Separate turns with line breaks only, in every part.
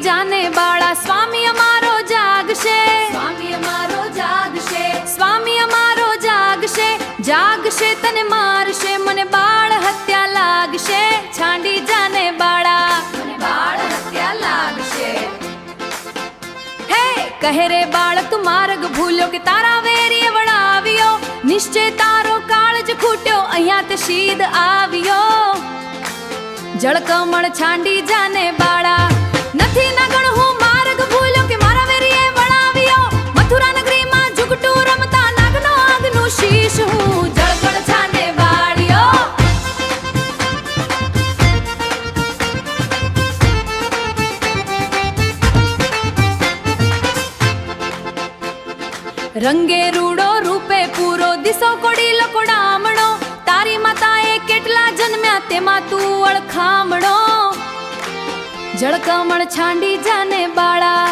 જાને બાળા સ્વામી અમારો જાગશે,
સ્વામી અમારો જાગશે,
સ્વામી અમારો જાગશે, જાગશે તને મારશે, મને બાળ હત્યા લાગશે, છાંડી જાને બાળા
મને બાળ હત્યા લાગશે.
હે કહે રે બાળ તું માર્ગ ભૂલ્યો કે તારા વેરીએ વળાવ્યો, નિશ્ચય તારો કાળજ ખૂટ્યો અહીંયા તે શીદ આવ્યો. જળકમળ છાંડી જાને બાળા નથી નગણ હું માર્ગ ભૂલ્યો કે મારા વેરીએ વળાવ્યો, મથુરા નગરીમાં ઝુકટું રમતા નાગનો આગનું શીશ હું જળકળ છાને બાળ્યો. રંગે રૂડો રૂપે પૂરો દિસો કોડી લકોડામણો, તારી માતાએ કેટલા જન્મ્યા તેમાં તું અળખામણો. જળકમણ છાંડી જાને બાળા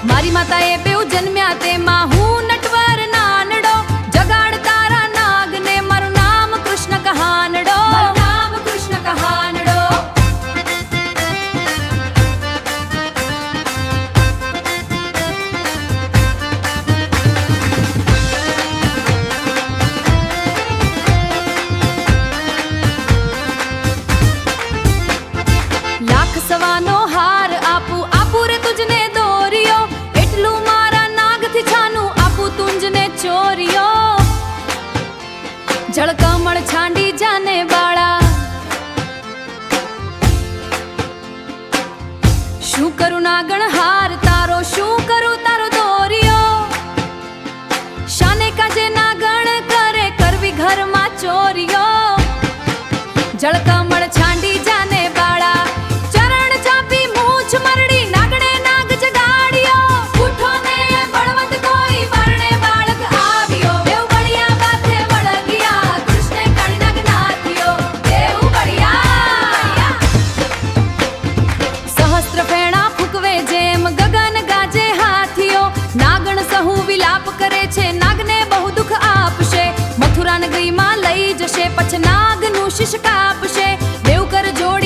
મારી માતાએ બેઉ જન્મ્યા તેમાં હું નટવર નાનડો, જગાડ તારા નાગને મારું નામ કૃષ્ણ કહાનડો,
મારું નામ કૃષ્ણ કહાનડો.
લાખ સવાનો હાર આપું આપું રે તુજને દોર્યો, એટલું મારા નાગથી છાનું આપું તુંજને ચોર્યો. જળકમળ છાંડી જાને બાળા શું કરું નાગણ હાર તારો, શું કરું તારો દોર્યો, શાને કાજે નાગણ કરે કરવી ઘરમાં ચોર્યો. જળકમળ છાંડી જાને બાળા ચરણ ચાપી મૂછ મરડી નાગણે નાગ જગાડ્યો,
ઉઠો ને બળવંત કોઈ મરણે બાળક આવ્યો, દેવ બળિયા માથે વળગ્યા, કૃષ્ણે કાળી નાગ નાથ્યો, દેવ બળિયા.
સહસ્ત્ર ફેણા ફૂંકવે જેમ ગગન ગાજે હાથીઓ, નાગણ સહુ વિલાપ કરે છે નાગને બહુ દુઃખ આપશે, મથુરા નગરીમાં લઈ જશે પછી નાગનું શીશ કાપશે, દેવ કર જોડ